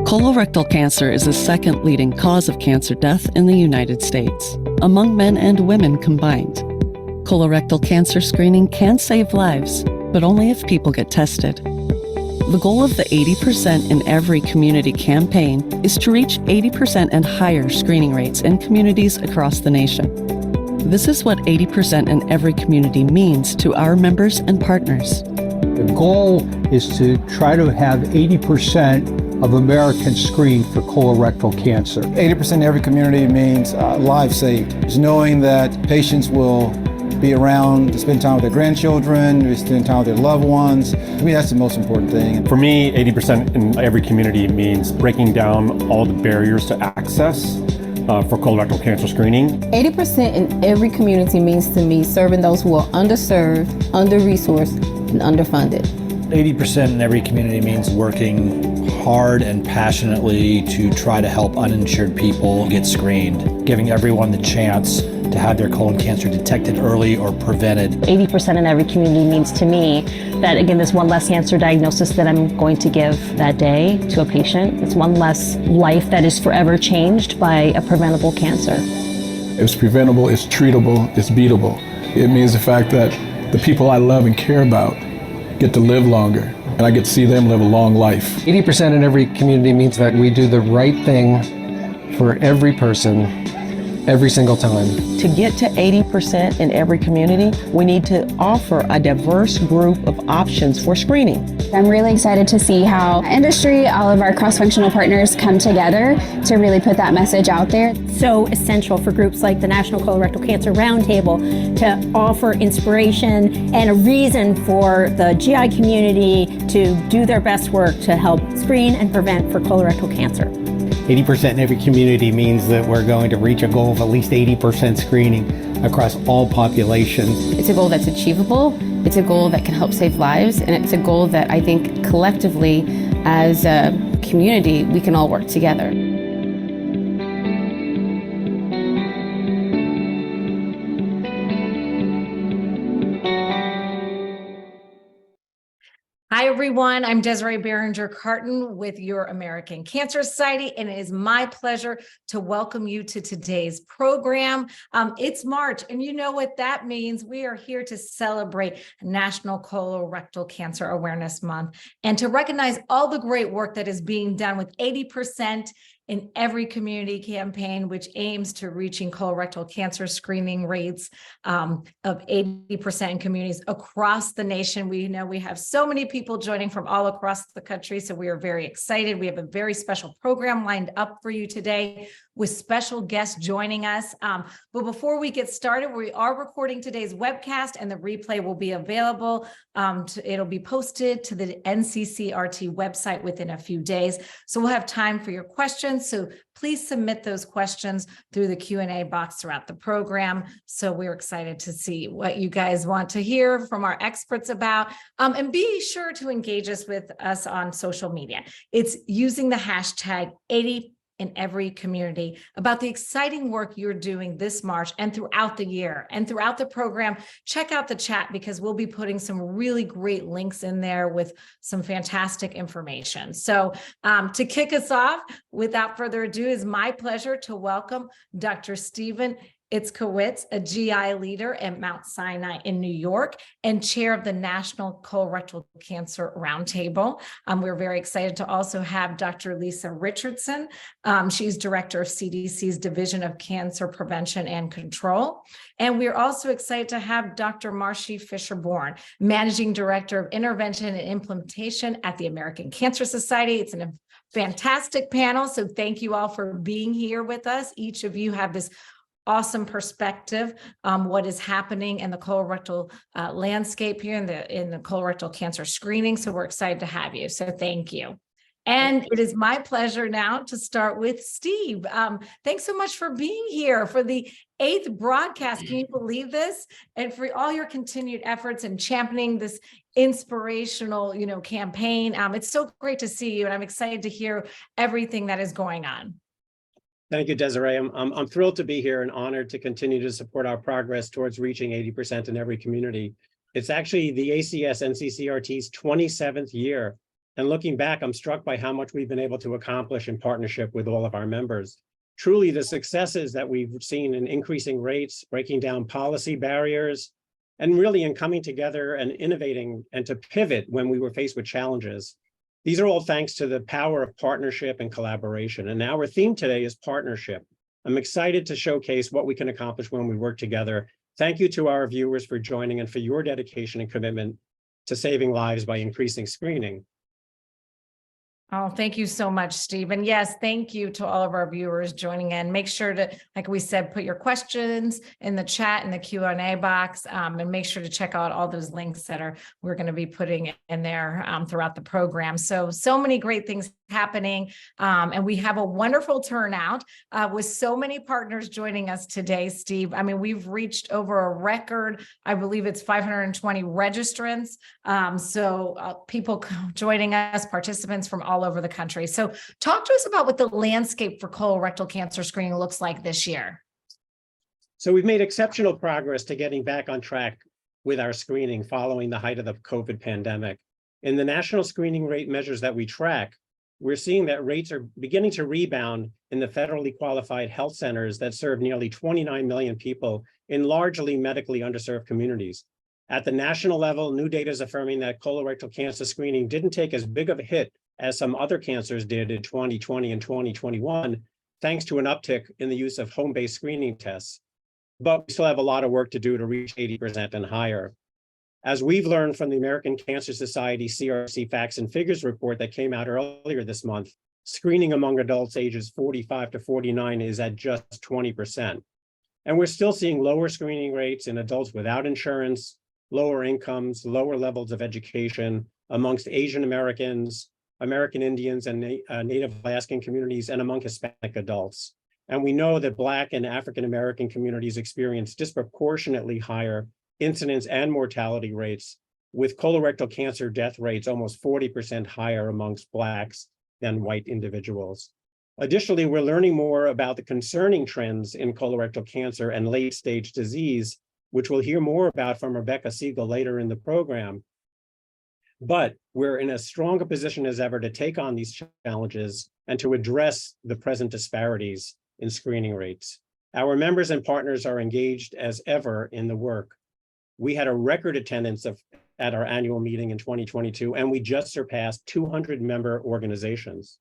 Colorectal cancer is the second leading cause of cancer death in the United States, among men and women combined. Colorectal cancer screening can save lives, but only if people get tested. The goal of the 80% in Every Community campaign is to reach 80% and higher screening rates in communities across the nation. This is what 80% in Every Community means to our members and partners. The goal is to try to have 80% of Americans screened for colorectal cancer. 80% in every community means lives saved. It's knowing that patients will be around to spend time with their grandchildren, to spend time with their loved ones. To me, that's the most important thing. For me, 80% in every community means breaking down all the barriers to access for colorectal cancer screening. 80% in every community means to me serving those who are underserved, under-resourced, and underfunded. 80% in every community means working hard and passionately to try to help uninsured people get screened, giving everyone the chance to have their colon cancer detected early or prevented. 80% in every community means to me that, again, there's one less cancer diagnosis that I'm going to give that day to a patient. It's one less life that is forever changed by a preventable cancer. It's preventable, it's treatable, it's beatable. It means the fact that the people I love and care about get to live longer, and I get to see them live a long life. 80% in every community means that we do the right thing for every person, every single time. To get to 80% in every community, we need to offer a diverse group of options for screening. I'm really excited to see how industry, all of our cross-functional partners come together to really put that message out there. So essential for groups like the National Colorectal Cancer Roundtable to offer inspiration and a reason for the GI community to do their best work to help screen and prevent for colorectal cancer. 80% in every community means that we're going to reach a goal of at least 80% screening across all populations. It's a goal that's achievable, it's a goal that can help save lives, and it's a goal that I think collectively as a community we can all work together. Hi, everyone. I'm Desiree Behringer-Carton with your American Cancer Society, and it is my pleasure to welcome you to today's program. It's March, and you know what that means. We are here to celebrate National Colorectal Cancer Awareness Month and to recognize all the great work that is being done with 80% in every community campaign, which aims to reaching colorectal cancer screening rates of 80% in communities across the nation. We know we have so many people joining from all across the country, so we are very excited. We have a very special program lined up for you today with special guests joining us. But before we get started, we are recording today's webcast, and the replay will be available. It'll be posted to the NCCRT website within a few days. So we'll have time for your questions. So please submit those questions through the Q&A box throughout the program. So we're excited to see what you guys want to hear from our experts about. And be sure to engage us with us on social media. It's using the hashtag 80 in every community about the exciting work you're doing this March and throughout the year. And throughout the program, check out the chat because we'll be putting some really great links in there with some fantastic information. So to kick us off, without further ado, it's my pleasure to welcome Dr. Steven Itzkowitz, a GI leader at Mount Sinai in New York and chair of the National Colorectal Cancer Roundtable. We're very excited to also have Dr. Lisa Richardson. She's director of CDC's Division of Cancer Prevention and Control. And we're also excited to have Dr. Marcy Fisher-Bourne, managing director of intervention and implementation at the American Cancer Society. It's a fantastic panel, so thank you all for being here with us. Each of you have this awesome perspective what is happening in the colorectal landscape here in the colorectal cancer screening. So we're excited to have you. So thank you. And it is my pleasure now to start with Steve. Thanks so much for being here for the 8th broadcast. Can you believe this? And for all your continued efforts in championing this inspirational, campaign. It's so great to see you, and I'm excited to hear everything that is going on. Thank you, Desiree. I'm thrilled to be here and honored to continue to support our progress towards reaching 80% in every community. It's actually the ACS NCCRT's 27th year And looking back, I'm struck by how much we've been able to accomplish in partnership with all of our members. Truly, the successes that we've seen in increasing rates, breaking down policy barriers, and really in coming together and innovating and to pivot when we were faced with challenges. These are all thanks to the power of partnership and collaboration. And our theme today is partnership. I'm excited to showcase what we can accomplish when we work together. Thank you to our viewers for joining and for your dedication and commitment to saving lives by increasing screening. Oh, thank you so much, Steve. And yes, thank you to all of our viewers joining in. Make sure to, like we said, put your questions in the chat in the Q&A box, and make sure to check out all those links that we're going to be putting in there throughout the program. So many great things happening, and we have a wonderful turnout with so many partners joining us today, Steve. I mean, we've reached over a record, I believe it's 520 registrants. People joining us, participants from all over the country. So talk to us about what the landscape for colorectal cancer screening looks like this year. So we've made exceptional progress to getting back on track with our screening following the height of the COVID pandemic. In the national screening rate measures that we track, we're seeing that rates are beginning to rebound in the federally qualified health centers that serve nearly 29 million people in largely medically underserved communities. At the national level, new data is affirming that colorectal cancer screening didn't take as big of a hit as some other cancers did in 2020 and 2021, thanks to an uptick in the use of home-based screening tests. But we still have a lot of work to do to reach 80% and higher. As we've learned from the American Cancer Society CRC Facts and Figures report that came out earlier this month, screening among adults ages 45 to 49 is at just 20%. And we're still seeing lower screening rates in adults without insurance, lower incomes, lower levels of education amongst Asian Americans, American Indians, and Native Alaskan communities, and among Hispanic adults. And we know that Black and African American communities experience disproportionately higher incidence and mortality rates, with colorectal cancer death rates almost 40% higher amongst Blacks than white individuals. Additionally, we're learning more about the concerning trends in colorectal cancer and late-stage disease, which we'll hear more about from Rebecca Siegel later in the program. But we're in a stronger position as ever to take on these challenges and to address the present disparities in screening rates. Our members and partners are engaged as ever in the work. We had a record attendance at our annual meeting in 2022, and we just surpassed 200 member organizations.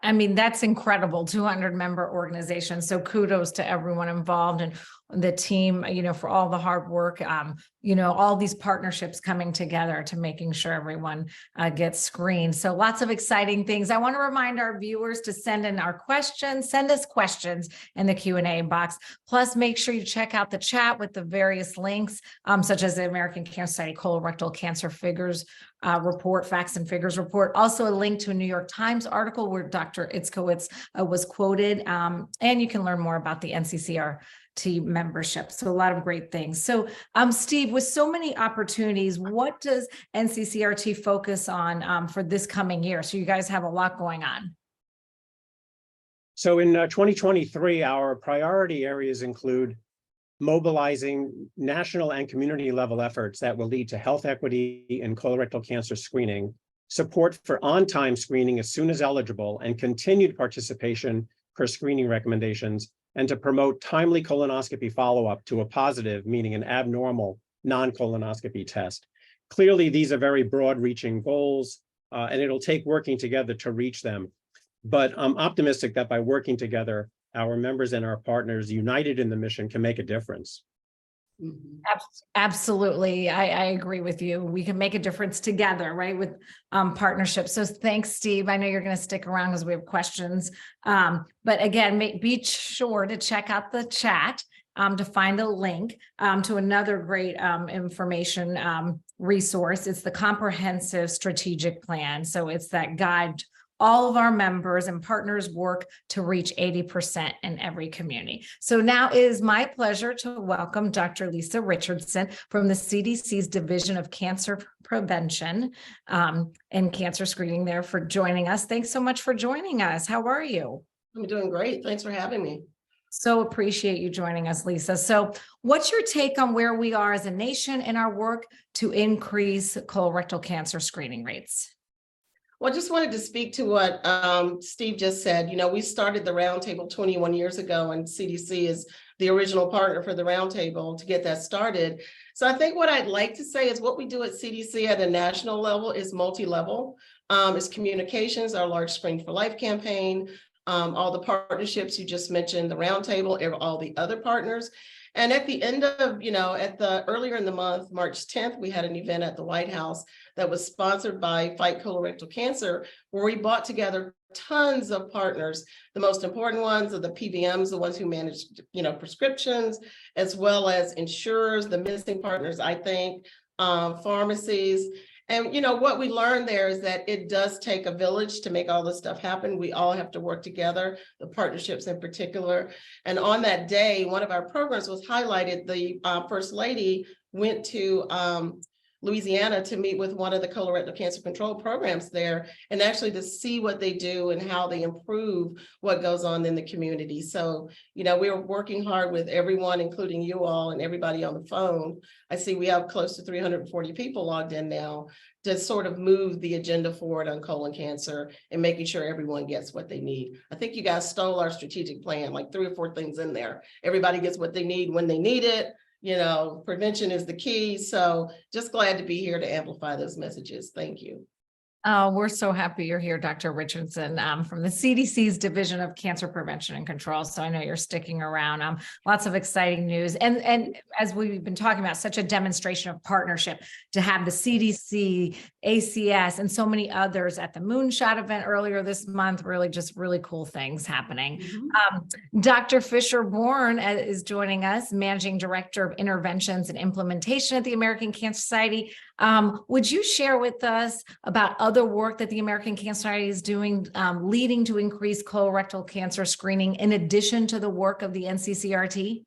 I mean, that's incredible, 200 member organizations. So kudos to everyone involved and the team, for all the hard work, all these partnerships coming together to making sure everyone gets screened. So lots of exciting things. I want to remind our viewers to send in our questions, send us questions in the Q&A box. Plus, make sure you check out the chat with the various links, such as the American Cancer Society Colorectal Cancer Figures report, Facts and Figures report. Also a link to a New York Times article where Dr. Itzkowitz was quoted. And you can learn more about the NCCRT membership. So a lot of great things. So Steve, with so many opportunities, what does NCCRT focus on for this coming year? So you guys have a lot going on. So in 2023, our priority areas include mobilizing national and community level efforts that will lead to health equity in colorectal cancer screening, support for on-time screening as soon as eligible, and continued participation per screening recommendations, and to promote timely colonoscopy follow-up to a positive, meaning an abnormal non-colonoscopy test. Clearly, these are very broad-reaching goals, and it'll take working together to reach them. But I'm optimistic that by working together, our members and our partners united in the mission can make a difference. Absolutely. I agree with you. We can make a difference together, right, with partnerships. So thanks, Steve. I know you're going to stick around because we have questions. But again, be sure to check out the chat to find a link to another great information resource. It's the Comprehensive Strategic Plan. So it's that guide all of our members and partners work to reach 80% in every community. So now it is my pleasure to welcome Dr. Lisa Richardson from the CDC's Division of Cancer Prevention and Cancer Screening there for joining us. Thanks so much for joining us. How are you? I'm doing great. Thanks for having me. So appreciate you joining us, Lisa. So what's your take on where we are as a nation in our work to increase colorectal cancer screening rates? Well, I just wanted to speak to what Steve just said. You know, we started the roundtable 21 years ago, and CDC is the original partner for the roundtable to get that started. So I think what I'd like to say is what we do at CDC at a national level is multi-level. It's communications, our large Screen for Life campaign, all the partnerships you just mentioned, the roundtable, all the other partners. And at the end of, earlier in the month, March 10th, we had an event at the White House that was sponsored by Fight Colorectal Cancer, where we brought together tons of partners. The most important ones are the PBMs, the ones who manage, prescriptions, as well as insurers, the missing partners, I think, pharmacies. And, what we learned there is that it does take a village to make all this stuff happen. We all have to work together, the partnerships in particular. And on that day, one of our programs was highlighted. The First Lady went to Louisiana to meet with one of the colorectal cancer control programs there, and actually to see what they do and how they improve what goes on in the community. So, we're working hard with everyone, including you all and everybody on the phone. I see we have close to 340 people logged in now to sort of move the agenda forward on colon cancer and making sure everyone gets what they need. I think you guys stole our strategic plan, like 3 or 4 things in there. Everybody gets what they need when they need it. Prevention is the key. So just glad to be here to amplify those messages. Thank you. Oh, we're so happy you're here, Dr. Richardson, from the CDC's Division of Cancer Prevention and Control. So I know you're sticking around. Lots of exciting news. And as we've been talking about, such a demonstration of partnership to have the CDC, ACS, and so many others at the Moonshot event earlier this month, really cool things happening. Dr. Fisher Bourne is joining us, Managing Director of Interventions and Implementation at the American Cancer Society. Would you share with us about other work that the American Cancer Society is doing, leading to increased colorectal cancer screening in addition to the work of the NCCRT?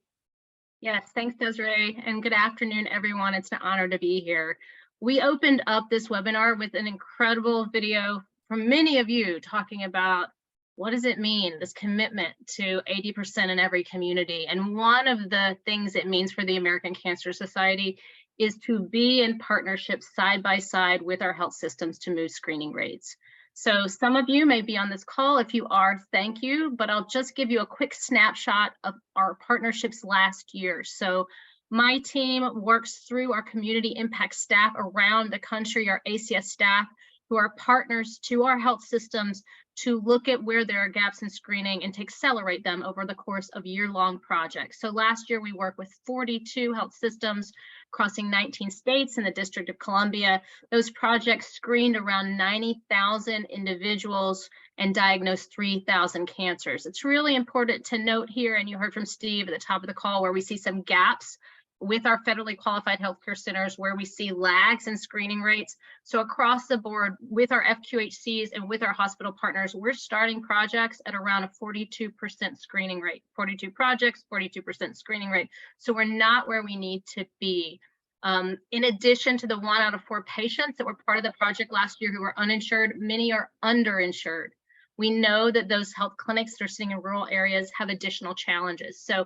Yes, thanks, Desiree, and good afternoon, everyone. It's an honor to be here. We opened up this webinar with an incredible video from many of you talking about what does it mean, this commitment to 80% in every community. And one of the things it means for the American Cancer Society is to be in partnership side by side with our health systems to move screening rates. So some of you may be on this call. If you are, thank you, but I'll just give you a quick snapshot of our partnerships last year. So my team works through our community impact staff around the country, our ACS staff, who are partners to our health systems to look at where there are gaps in screening and to accelerate them over the course of year-long projects. So last year we worked with 42 health systems crossing 19 states and the District of Columbia. Those projects screened around 90,000 individuals and diagnosed 3,000 cancers. It's really important to note here, and you heard from Steve at the top of the call, where we see some gaps with our federally qualified healthcare centers where we see lags in screening rates. So across the board with our FQHCs and with our hospital partners, we're starting projects at around a 42% screening rate, 42 projects, 42% screening rate. So we're not where we need to be. In addition to the 1 out of 4 patients that were part of the project last year who were uninsured, many are underinsured. We know that those health clinics that are sitting in rural areas have additional challenges. So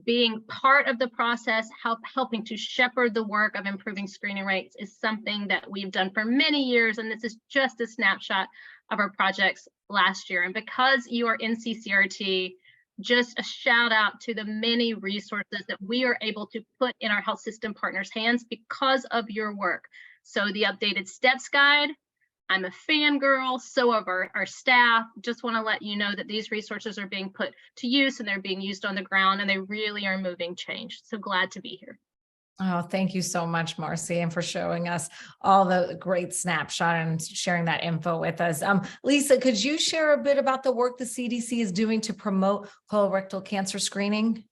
being part of the process, helping to shepherd the work of improving screening rates is something that we've done for many years, and this is just a snapshot of our projects last year. And because you are in NCCRT, just a shout out to the many resources that we are able to put in our health system partners' hands because of your work. So the updated STEPS guide, I'm a fangirl, so of our staff. Just want to let you know that these resources are being put to use and they're being used on the ground and they really are moving change. So glad to be here. Oh, thank you so much, Marcy, and for showing us all the great snapshot and sharing that info with us. Lisa, could you share a bit about the work the CDC is doing to promote colorectal cancer screening?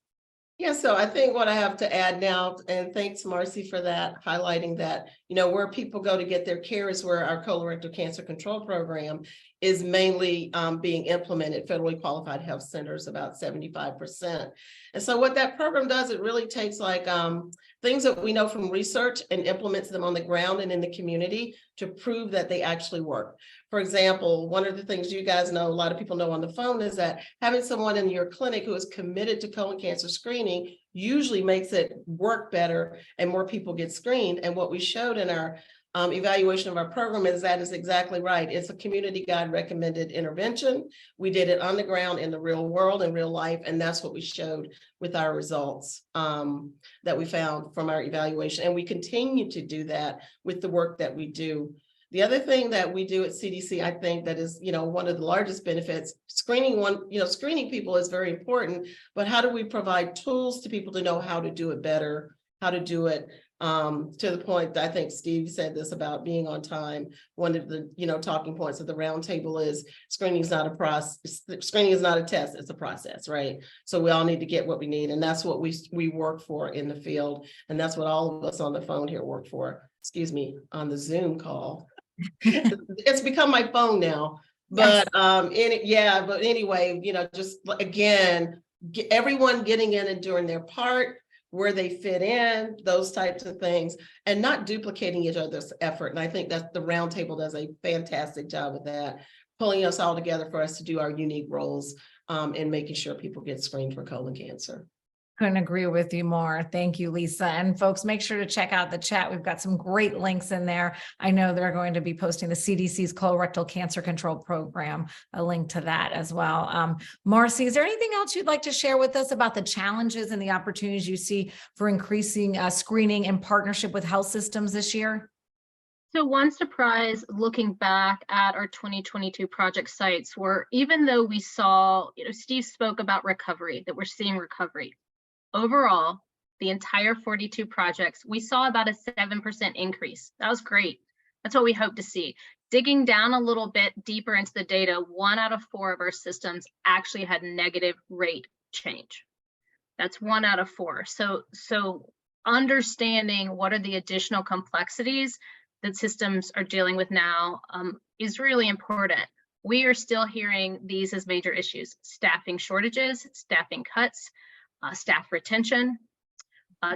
Yeah, so I think what I have to add now, and thanks, Marcy, for that, highlighting that, where people go to get their care is where our colorectal cancer control program is mainly being implemented, federally qualified health centers, about 75%. And so what that program does, it really takes like things that we know from research and implements them on the ground and in the community to prove that they actually work. For example, one of the things you guys know, a lot of people know on the phone, is that having someone in your clinic who is committed to colon cancer screening usually makes it work better and more people get screened. And what we showed in our evaluation of our program is that is exactly right. It's a community guide recommended intervention. We did it on the ground in the real world, in real life, and that's what we showed with our results that we found from our evaluation. And we continue to do that with the work that we do. The other thing that we do at CDC, I think that is, one of the largest benefits, screening people is very important, but how do we provide tools to people to know how to do it better, how to do it to the point that I think Steve said this about being on time. One of the, talking points of the roundtable is screening is not a process. Screening is not a test, it's a process, right? So we all need to get what we need. And that's what we work for in the field. And that's what all of us on the phone here work for, on the Zoom call. It's become my phone now, but but anyway, just again, everyone getting in and doing their part, where they fit in, those types of things, and not duplicating each other's effort. And I think that the roundtable does a fantastic job of that, pulling us all together for us to do our unique roles in making sure people get screened for colon cancer. Couldn't agree with you more. Thank you, Lisa. And folks, make sure to check out the chat. We've got some great links in there. I know they're going to be posting the CDC's colorectal cancer control program, a link to that as well. Marcy, is there anything else you'd like to share with us about the challenges and the opportunities you see for increasing screening in partnership with health systems this year? So one surprise looking back at our 2022 project sites were, even though we saw, Steve spoke about recovery, that we're seeing recovery. Overall, the entire 42 projects, we saw about a 7% increase. That was great. That's what we hope to see. Digging down a little bit deeper into the data, 1 out of 4 of our systems actually had negative rate change. That's 1 out of 4. So understanding what are the additional complexities that systems are dealing with now is really important. We are still hearing these as major issues: staffing shortages, staffing cuts, staff retention,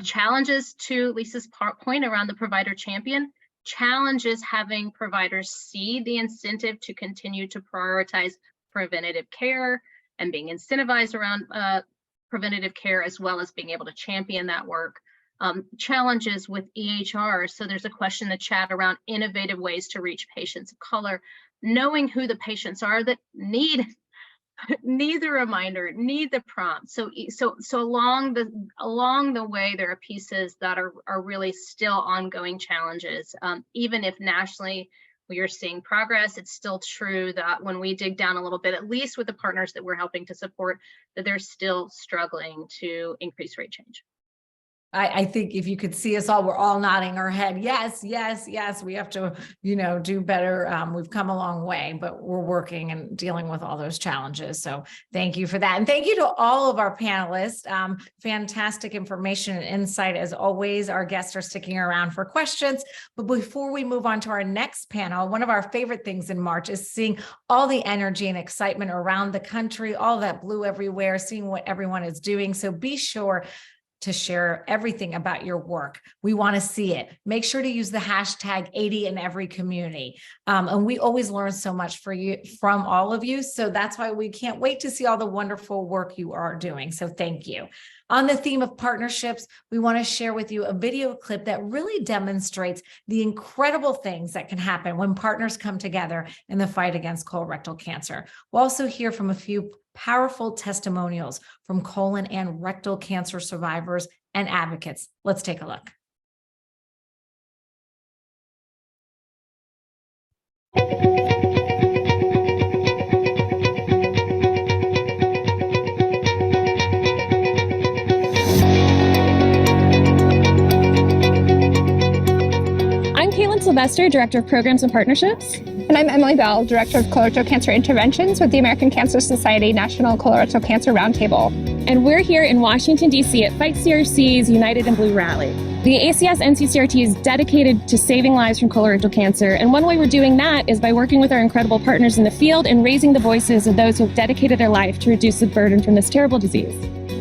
challenges to Lisa's point around the provider champion, challenges having providers see the incentive to continue to prioritize preventative care and being incentivized around preventative care, as well as being able to champion that work. Challenges with EHR. So there's a question in the chat around innovative ways to reach patients of color, knowing who the patients are that need the reminder, need the prompt. So along the way, there are pieces that are really still ongoing challenges. Even if nationally we are seeing progress, it's still true that when we dig down a little bit, at least with the partners that we're helping to support, that they're still struggling to increase rate change. I think if you could see us all, we're all nodding our head. Yes, yes, yes. We have to, do better. We've come a long way, but we're working and dealing with all those challenges. So thank you for that. And thank you to all of our panelists. Fantastic information and insight as always. Our guests are sticking around for questions. But before we move on to our next panel, one of our favorite things in March is seeing all the energy and excitement around the country, all that blue everywhere, seeing what everyone is doing. So be sure to share everything about your work. We want to see it. Make sure to use the hashtag 80 in every community. And we always learn so much from all of you. So that's why we can't wait to see all the wonderful work you are doing. So thank you. On the theme of partnerships, we want to share with you a video clip that really demonstrates the incredible things that can happen when partners come together in the fight against colorectal cancer. We'll also hear from a few powerful testimonials from colon and rectal cancer survivors and advocates. Let's take a look. Sylvester, Director of Programs and Partnerships. And I'm Emily Bell, Director of Colorectal Cancer Interventions with the American Cancer Society National Colorectal Cancer Roundtable. and we're here in Washington, D.C. at Fight CRC's United in Blue rally. The ACS NCCRT is dedicated to saving lives from colorectal cancer, and one way we're doing that is by working with our incredible partners in the field and raising the voices of those who have dedicated their life to reduce the burden from this terrible disease.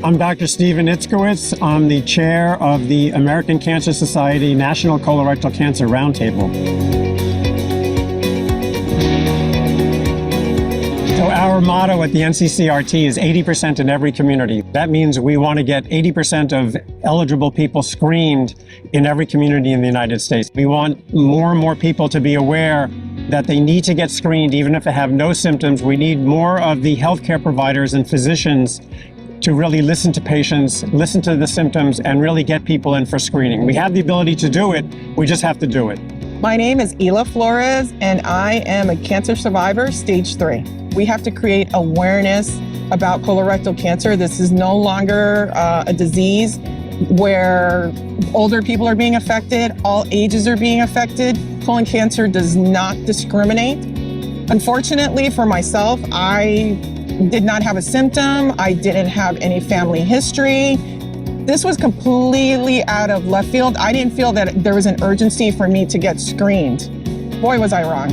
I'm Dr. Steven Itzkowitz. I'm the chair of the American Cancer Society National Colorectal Cancer Roundtable. So our motto at the NCCRT is 80% in every community. That means we want to get 80% of eligible people screened in every community in the United States. We want more and more people to be aware that they need to get screened even if they have no symptoms. We need more of the healthcare providers and physicians to really listen to patients, listen to the symptoms, and really get people in for screening. We have the ability to do it, we just have to do it. My name is Ela Flores, and I am a cancer survivor, stage 3. We have to create awareness about colorectal cancer. This is no longer a disease where older people are being affected, all ages are being affected. Colon cancer does not discriminate. Unfortunately for myself, I did not have a symptom. I didn't have any family history. This was completely out of left field. I didn't feel that there was an urgency for me to get screened. Boy, was I wrong.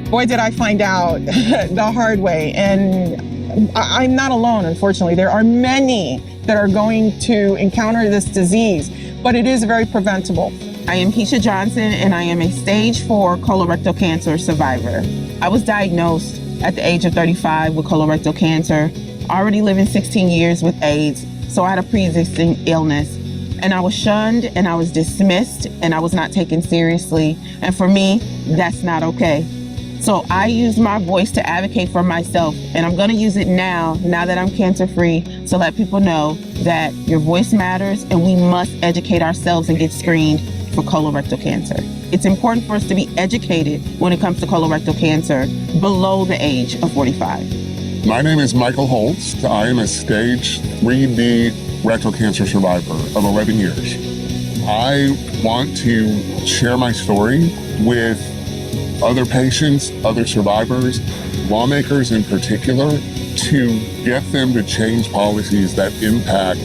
Boy, did I find out the hard way. And I'm not alone, unfortunately. There are many that are going to encounter this disease, but it is very preventable. I am Keisha Johnson, and I am a stage 4 colorectal cancer survivor. I was diagnosed at the age of 35 with colorectal cancer, already living 16 years with AIDS. So I had a pre-existing illness, and I was shunned and I was dismissed and I was not taken seriously. And for me, that's not okay. So I used my voice to advocate for myself, and I'm gonna use it now that I'm cancer-free, to let people know that your voice matters and we must educate ourselves and get screened for colorectal cancer. It's important for us to be educated when it comes to colorectal cancer below the age of 45. My name is Michael Holtz. I am a stage 3B rectal cancer survivor of 11 years. I want to share my story with other patients, other survivors, lawmakers in particular, to get them to change policies that impact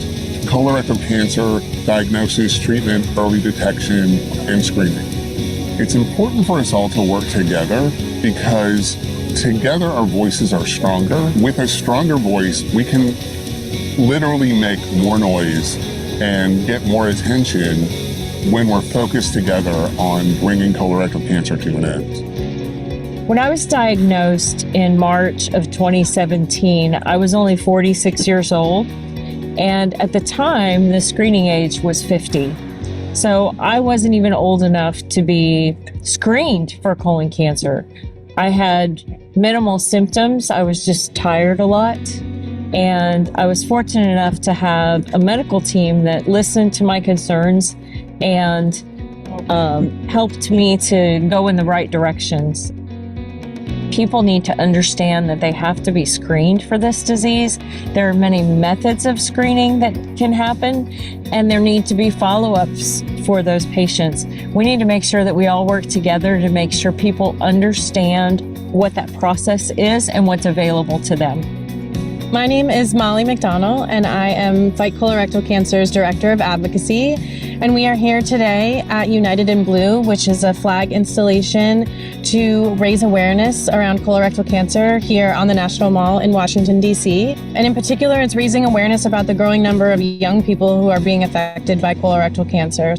colorectal cancer diagnosis, treatment, early detection, and screening. It's important for us all to work together because together our voices are stronger. With a stronger voice, we can literally make more noise and get more attention when we're focused together on bringing colorectal cancer to an end. When I was diagnosed in March of 2017, I was only 46 years old. And at the time, the screening age was 50. So I wasn't even old enough to be screened for colon cancer. I had minimal symptoms. I was just tired a lot. And I was fortunate enough to have a medical team that listened to my concerns and helped me to go in the right directions. People need to understand that they have to be screened for this disease. There are many methods of screening that can happen, and there need to be follow-ups for those patients. We need to make sure that we all work together to make sure people understand what that process is and what's available to them. My name is Molly McDonnell, and I am Fight Colorectal Cancer's Director of Advocacy. And we are here today at United in Blue, which is a flag installation to raise awareness around colorectal cancer here on the National Mall in Washington, D.C. And in particular, it's raising awareness about the growing number of young people who are being affected by colorectal cancer.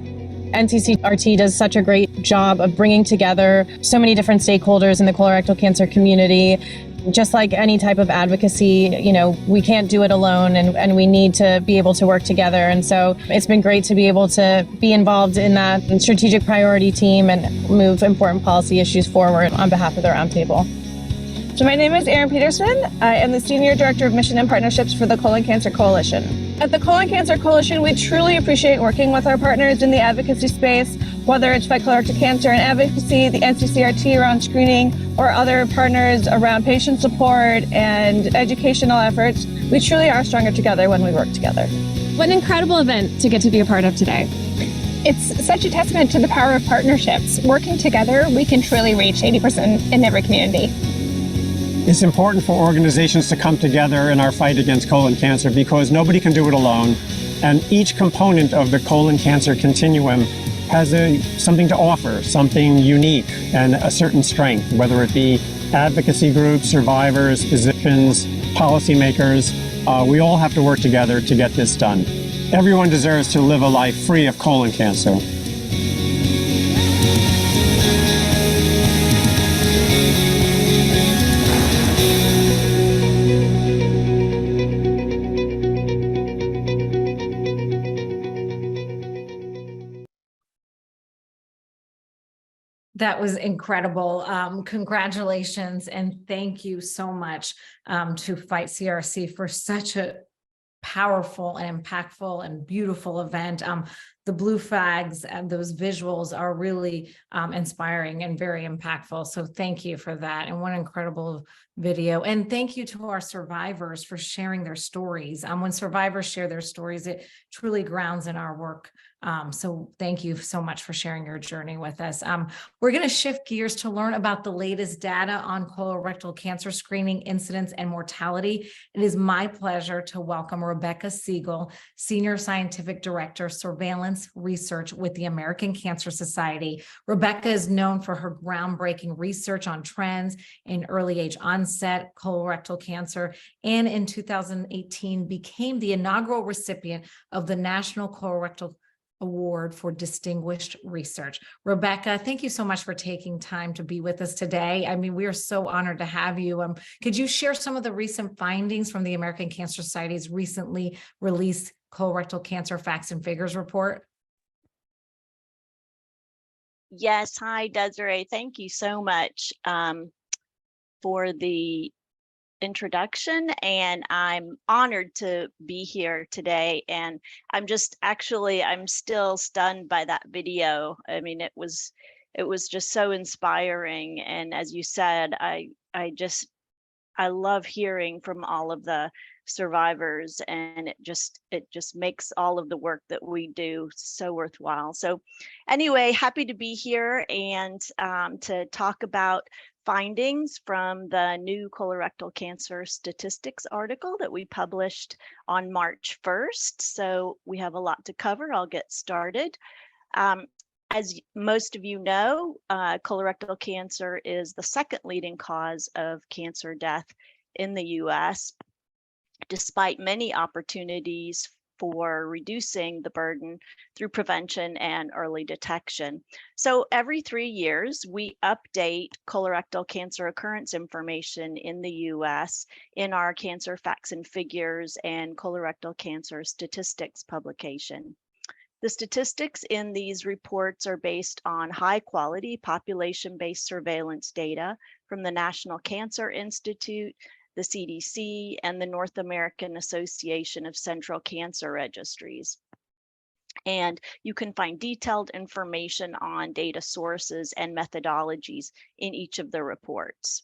NCCRT does such a great job of bringing together so many different stakeholders in the colorectal cancer community. Just like any type of advocacy, you know, we can't do it alone, and we need to be able to work together. And so it's been great to be able to be involved in that strategic priority team and move important policy issues forward on behalf of the Roundtable. So my name is Erin Peterson. I am the Senior Director of Mission and Partnerships for the Colon Cancer Coalition. At the Colon Cancer Coalition, we truly appreciate working with our partners in the advocacy space, whether it's Fight Colorectal Cancer and Advocacy, the NCCRT around screening, or other partners around patient support and educational efforts. We truly are stronger together when we work together. What an incredible event to get to be a part of today. It's such a testament to the power of partnerships. Working together, we can truly reach 80% in every community. It's important for organizations to come together in our fight against colon cancer because nobody can do it alone. And each component of the colon cancer continuum has something to offer, something unique and a certain strength, whether it be advocacy groups, survivors, physicians, policymakers. We all have to work together to get this done. Everyone deserves to live a life free of colon cancer. That was incredible. Congratulations and thank you so much to Fight CRC for such a powerful and impactful and beautiful event. The blue flags and those visuals are really inspiring and very impactful. So thank you for that. And what an incredible video. And thank you to our survivors for sharing their stories. When survivors share their stories, it truly grounds in our work. So thank you so much for sharing your journey with us. We're going to shift gears to learn about the latest data on colorectal cancer screening incidence and mortality. It is my pleasure to welcome Rebecca Siegel, Senior Scientific Director, Surveillance Research with the American Cancer Society. Rebecca is known for her groundbreaking research on trends in early age onset colorectal cancer, and in 2018 became the inaugural recipient of the National Colorectal Award for Distinguished Research. Rebecca, thank you so much for taking time to be with us today. I mean, we are so honored to have you. Could you share some of the recent findings from the American Cancer Society's recently released Colorectal Cancer Facts and Figures report? Yes, hi, Desiree. Thank you so much for the introduction, and I'm honored to be here today. And I'm still stunned by that video. I mean, it was just so inspiring. And as you said, I love hearing from all of the survivors, and it just makes all of the work that we do so worthwhile. So anyway, happy to be here and to talk about findings from the new colorectal cancer statistics article that we published on March 1st. So we have a lot to cover. I'll get started. As most of you know, colorectal cancer is the second leading cause of cancer death in the US, despite many opportunities for reducing the burden through prevention and early detection. So every 3 years, we update colorectal cancer occurrence information in the US in our Cancer Facts and Figures and Colorectal Cancer Statistics publication. The statistics in these reports are based on high-quality population-based surveillance data from the National Cancer Institute, the CDC, and the North American Association of Central Cancer Registries. And you can find detailed information on data sources and methodologies in each of the reports.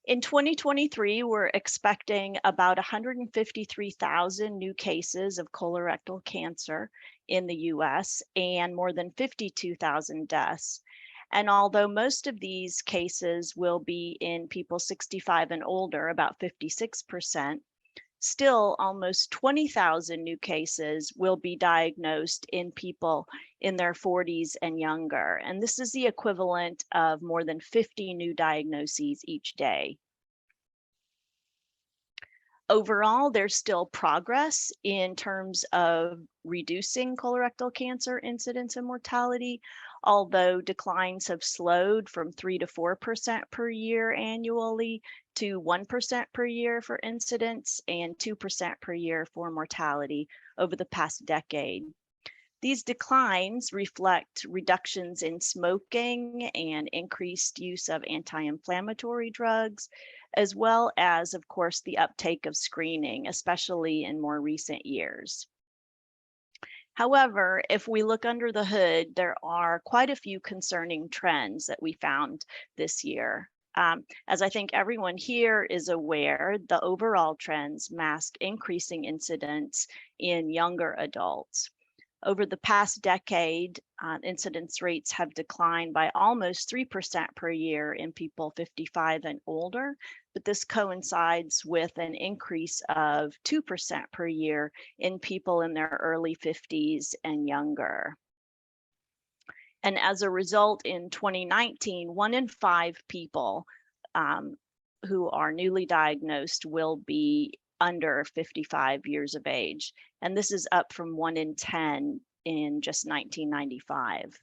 In 2023, we're expecting about 153,000 new cases of colorectal cancer in the US and more than 52,000 deaths. And although most of these cases will be in people 65 and older, about 56%, still almost 20,000 new cases will be diagnosed in people in their 40s and younger. And this is the equivalent of more than 50 new diagnoses each day. Overall, there's still progress in terms of reducing colorectal cancer incidence and mortality, although declines have slowed from 3 to 4% per year annually to 1% per year for incidence and 2% per year for mortality over the past decade. These declines reflect reductions in smoking and increased use of anti-inflammatory drugs, as well as, of course, the uptake of screening, especially in more recent years. However, if we look under the hood, there are quite a few concerning trends that we found this year. As I think everyone here is aware, the overall trends mask increasing incidence in younger adults. Over the past decade, incidence rates have declined by almost 3% per year in people 55 and older, but this coincides with an increase of 2% per year in people in their early 50s and younger. And as a result, in 2019, 1 in 5 people who are newly diagnosed will be under 55 years of age. And this is up from 1 in 10 in just 1995.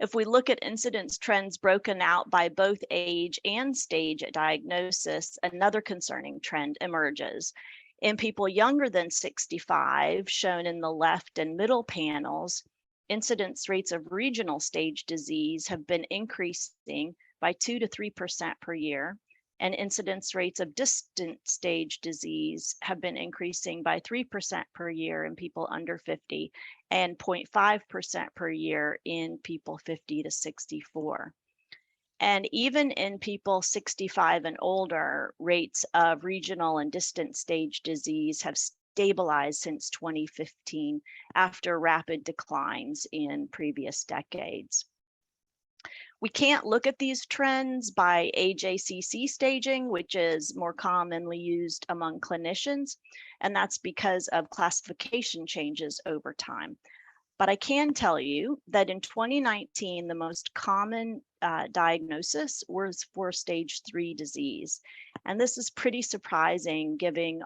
If we look at incidence trends broken out by both age and stage at diagnosis, another concerning trend emerges. In people younger than 65, shown in the left and middle panels, incidence rates of regional stage disease have been increasing by 2 to 3% per year, and incidence rates of distant stage disease have been increasing by 3% per year in people under 50 and 0.5% per year in people 50 to 64. And even in people 65 and older, rates of regional and distant stage disease have stabilized since 2015 after rapid declines in previous decades. We can't look at these trends by age-ACC staging, which is more commonly used among clinicians, and that's because of classification changes over time. But I can tell you that in 2019, the most common diagnosis was for stage 3 disease. And this is pretty surprising given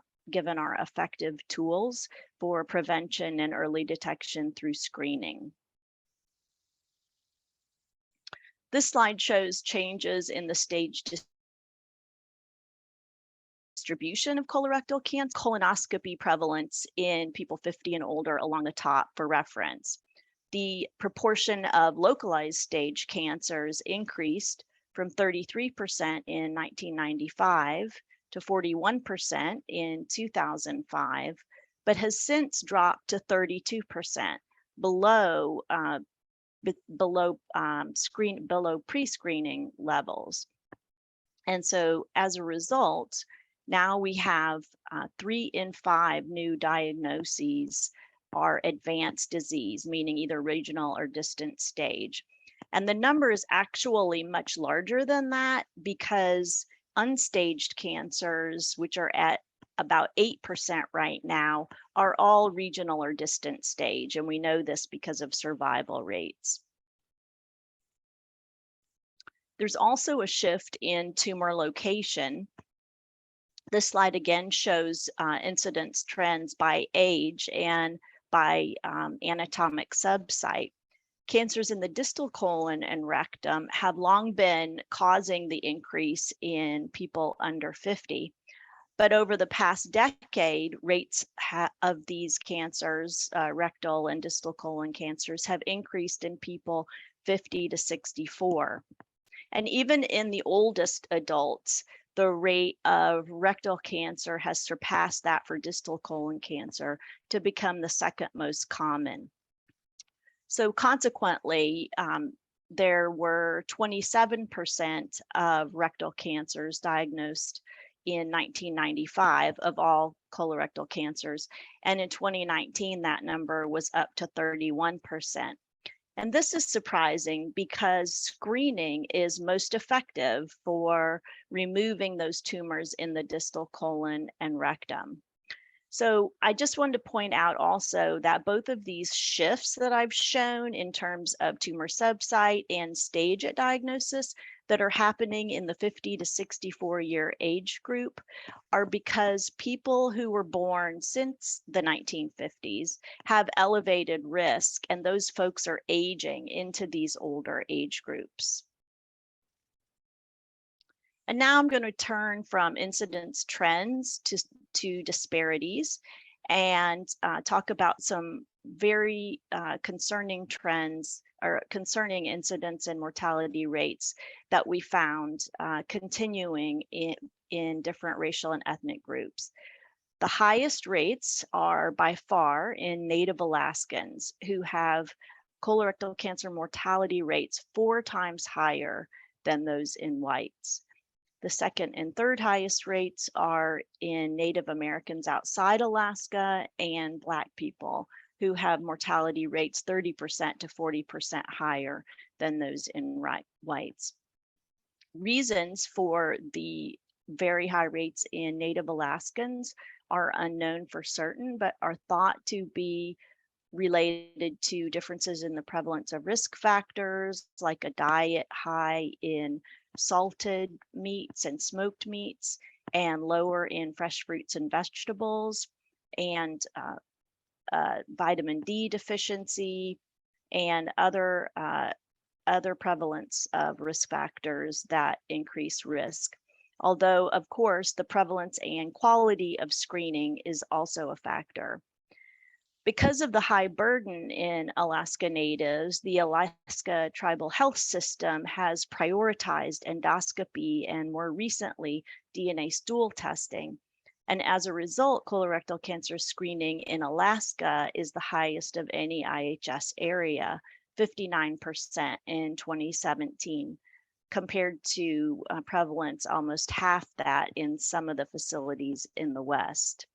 our effective tools for prevention and early detection through screening. This slide shows changes in the stage distribution of colorectal cancer, colonoscopy prevalence in people 50 and older along the top for reference. The proportion of localized stage cancers increased from 33% in 1995 to 41% in 2005, but has since dropped to 32%, below pre-screening levels. And so as a result, now we have 3 in 5 new diagnoses are advanced disease, meaning either regional or distant stage. And the number is actually much larger than that because unstaged cancers, which are at about 8% right now, are all regional or distant stage. And we know this because of survival rates. There's also a shift in tumor location. This slide again shows incidence trends by age and by anatomic subsite. Cancers in the distal colon and rectum have long been causing the increase in people under 50. But over the past decade, rates of these cancers, rectal and distal colon cancers, have increased in people 50 to 64. And even in the oldest adults, the rate of rectal cancer has surpassed that for distal colon cancer to become the second most common. So consequently, there were 27% of rectal cancers diagnosed in 1995 of all colorectal cancers. And in 2019, that number was up to 31%. And this is surprising because screening is most effective for removing those tumors in the distal colon and rectum. So I just wanted to point out also that both of these shifts that I've shown in terms of tumor subsite and stage at diagnosis that are happening in the 50 to 64 year age group are because people who were born since the 1950s have elevated risk, and those folks are aging into these older age groups. And now I'm going to turn from incidence trends to disparities and talk about some very concerning trends or concerning incidence and mortality rates that we found continuing in different racial and ethnic groups. The highest rates are by far in Native Alaskans, who have colorectal cancer mortality rates 4 times higher than those in whites. The second and third highest rates are in Native Americans outside Alaska and Black people, who have mortality rates 30% to 40% higher than those in whites. Reasons for the very high rates in Native Alaskans are unknown for certain, but are thought to be related to differences in the prevalence of risk factors, like a diet high in salted meats and smoked meats, and lower in fresh fruits and vegetables, and vitamin D deficiency, and other prevalence of risk factors that increase risk. Although, of course, the prevalence and quality of screening is also a factor. Because of the high burden in Alaska Natives, the Alaska Tribal Health System has prioritized endoscopy and more recently DNA stool testing. And as a result, colorectal cancer screening in Alaska is the highest of any IHS area, 59% in 2017, compared to prevalence almost half that in some of the facilities in the West.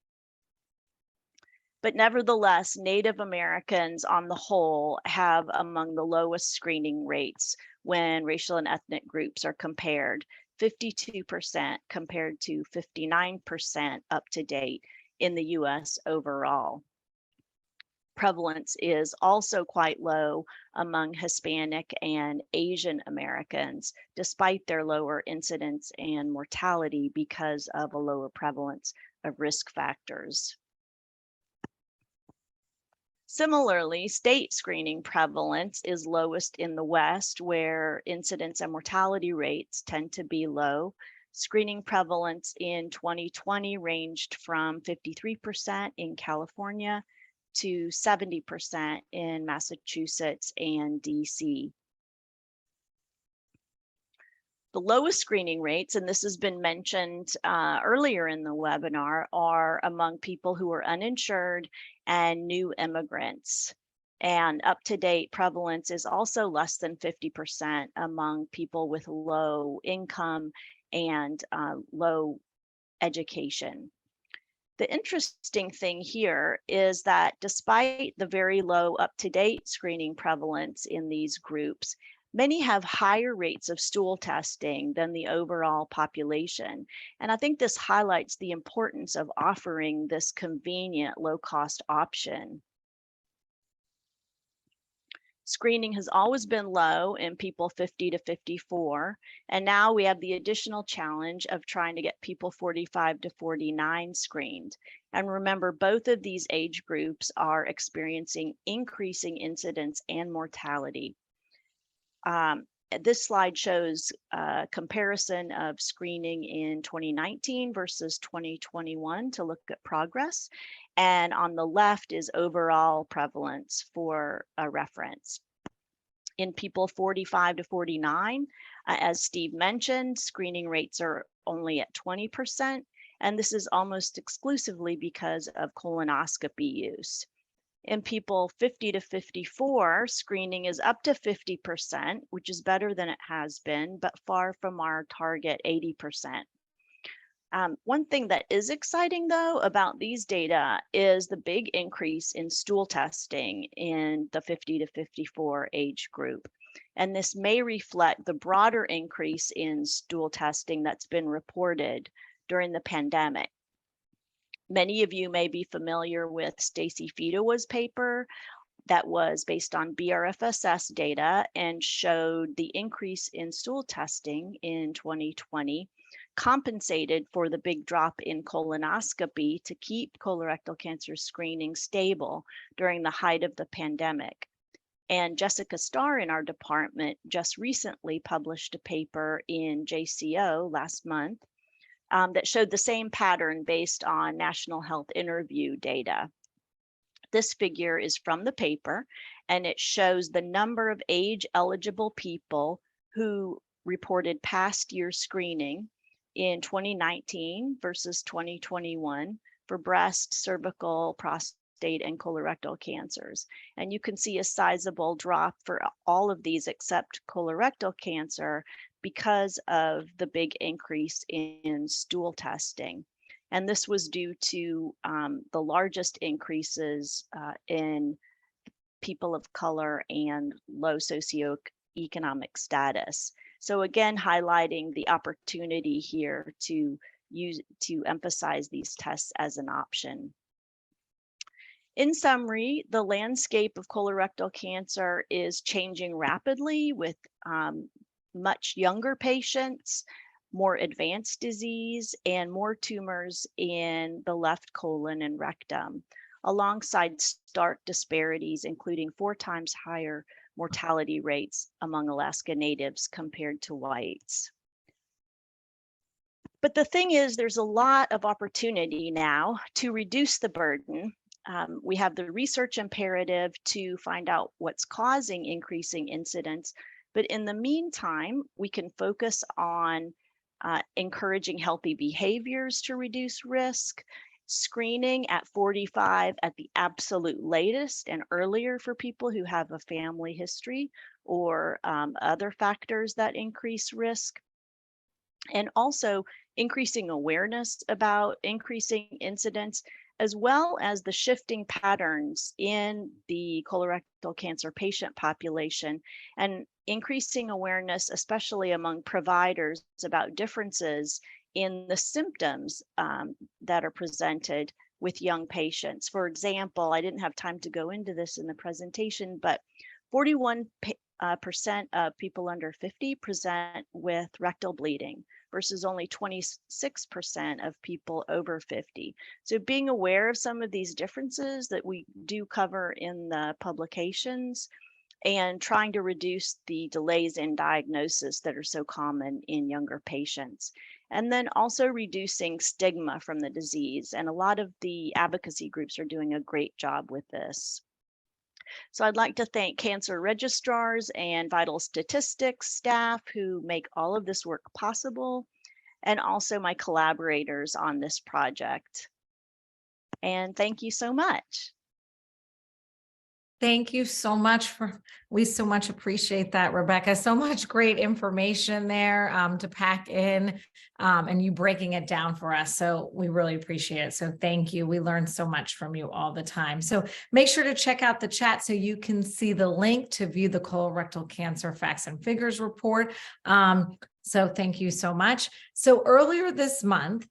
But nevertheless, Native Americans on the whole have among the lowest screening rates when racial and ethnic groups are compared, 52% compared to 59% up to date in the US overall. Prevalence is also quite low among Hispanic and Asian Americans, despite their lower incidence and mortality because of a lower prevalence of risk factors. Similarly, state screening prevalence is lowest in the West, where incidence and mortality rates tend to be low. Screening prevalence in 2020 ranged from 53% in California to 70% in Massachusetts and DC. The lowest screening rates, and this has been mentioned earlier in the webinar, are among people who are uninsured and new immigrants. And up-to-date prevalence is also less than 50% among people with low income and low education. The interesting thing here is that despite the very low up-to-date screening prevalence in these groups, many have higher rates of stool testing than the overall population. And I think this highlights the importance of offering this convenient, low-cost option. Screening has always been low in people 50 to 54, and now we have the additional challenge of trying to get people 45 to 49 screened. And remember, both of these age groups are experiencing increasing incidence and mortality. This slide shows a comparison of screening in 2019 versus 2021 to look at progress. And on the left is overall prevalence for a reference. In people 45 to 49, as Steve mentioned, screening rates are only at 20%, and this is almost exclusively because of colonoscopy use. In people 50 to 54, screening is up to 50%, which is better than it has been, but far from our target 80%. One thing that is exciting, though, about these data is the big increase in stool testing in the 50 to 54 age group. And this may reflect the broader increase in stool testing that's been reported during the pandemic. Many of you may be familiar with Stacy Fedowa's paper that was based on BRFSS data and showed the increase in stool testing in 2020 compensated for the big drop in colonoscopy to keep colorectal cancer screening stable during the height of the pandemic. And Jessica Starr in our department just recently published a paper in JCO last month that showed the same pattern based on national health interview data. This figure is from the paper, and it shows the number of age-eligible people who reported past year screening in 2019 versus 2021 for breast, cervical, prostate, and colorectal cancers. And you can see a sizable drop for all of these except colorectal cancer, because of the big increase in stool testing. And this was due to the largest increases in people of color and low socioeconomic status. So again, highlighting the opportunity here to emphasize these tests as an option. In summary, the landscape of colorectal cancer is changing rapidly with much younger patients, more advanced disease, and more tumors in the left colon and rectum, alongside stark disparities, including 4 times higher mortality rates among Alaska Natives compared to whites. But the thing is, there's a lot of opportunity now to reduce the burden. We have the research imperative to find out what's causing increasing incidence. But in the meantime, we can focus on encouraging healthy behaviors to reduce risk, screening at 45 at the absolute latest and earlier for people who have a family history or other factors that increase risk, and also increasing awareness about increasing incidence, as well as the shifting patterns in the colorectal cancer patient population, and increasing awareness, especially among providers, about differences in the symptoms that are presented with young patients. For example, I didn't have time to go into this in the presentation, but 41% of people under 50 present with rectal bleeding versus only 26% of people over 50. So being aware of some of these differences that we do cover in the publications, and trying to reduce the delays in diagnosis that are so common in younger patients. And then also reducing stigma from the disease. And a lot of the advocacy groups are doing a great job with this. So I'd like to thank cancer registrars and vital statistics staff who make all of this work possible, and also my collaborators on this project. And thank you so much. Thank you so much we so much appreciate that, Rebecca. So much great information there to pack in and you breaking it down for us. So we really appreciate it. So thank you. We learn so much from you all the time. So make sure to check out the chat so you can see the link to view the colorectal cancer facts and figures report. So thank you so much. So earlier this month,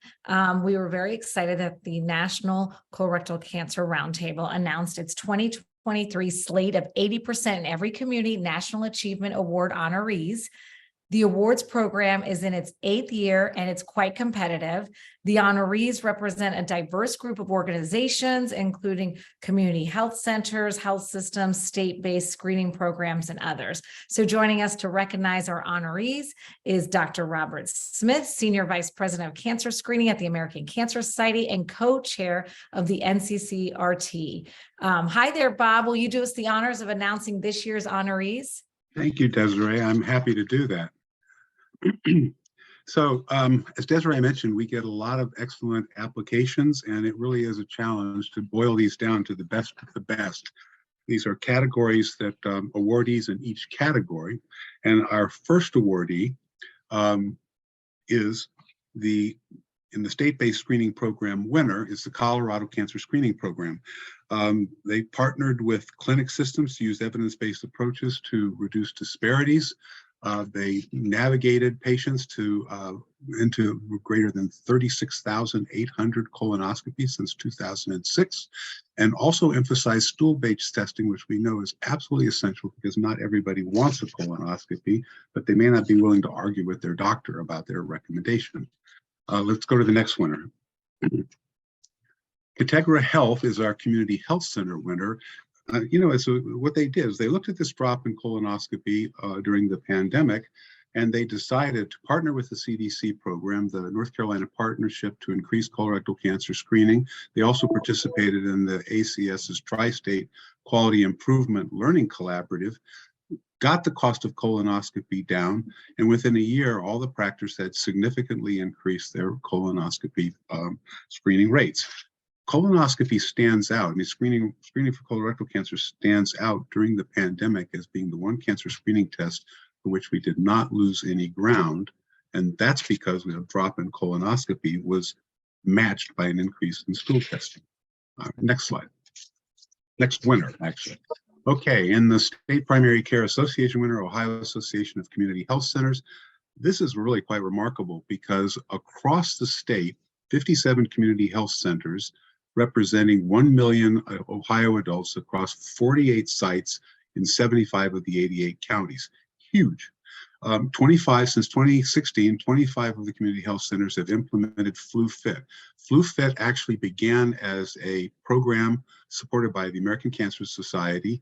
we were very excited that the National Colorectal Cancer Roundtable announced its 2023 slate of 80% in every community National Achievement Award honorees. The awards program is in its 8th year and it's quite competitive. The honorees represent a diverse group of organizations, including community health centers, health systems, state-based screening programs, and others. So joining us to recognize our honorees is Dr. Robert Smith, Senior Vice President of Cancer Screening at the American Cancer Society and co-chair of the NCCRT. Hi there, Bob. Will you do us the honors of announcing this year's honorees? Thank you, Desiree. I'm happy to do that. So as Desiree mentioned, we get a lot of excellent applications, and it really is a challenge to boil these down to the best of the best. These are categories that awardees in each category, and our first awardee is in the state-based screening program winner is the Colorado Cancer Screening Program. They partnered with clinic systems to use evidence-based approaches to reduce disparities. They navigated patients into greater than 36,800 colonoscopies since 2006, and also emphasized stool-based testing, which we know is absolutely essential because not everybody wants a colonoscopy, but they may not be willing to argue with their doctor about their recommendation. Let's go to the next winner. Integra Health is our community health center winner. What they did is they looked at this drop in colonoscopy during the pandemic, and they decided to partner with the CDC program, the North Carolina Partnership to Increase Colorectal Cancer Screening. They also participated in the ACS's Tri-State Quality Improvement Learning Collaborative, got the cost of colonoscopy down, and within a year, all the practices had significantly increased their colonoscopy screening rates. Colonoscopy stands out. I mean, screening for colorectal cancer stands out during the pandemic as being the one cancer screening test for which we did not lose any ground. And that's because the drop in colonoscopy was matched by an increase in stool testing. Next slide. Next winner, actually. Okay, in the State Primary Care Association winner, Ohio Association of Community Health Centers, this is really quite remarkable because across the state, 57 community health centers representing 1 million Ohio adults across 48 sites in 75 of the 88 counties. Huge. Since 2016, 25 of the community health centers have implemented FluFit. FluFit actually began as a program supported by the American Cancer Society.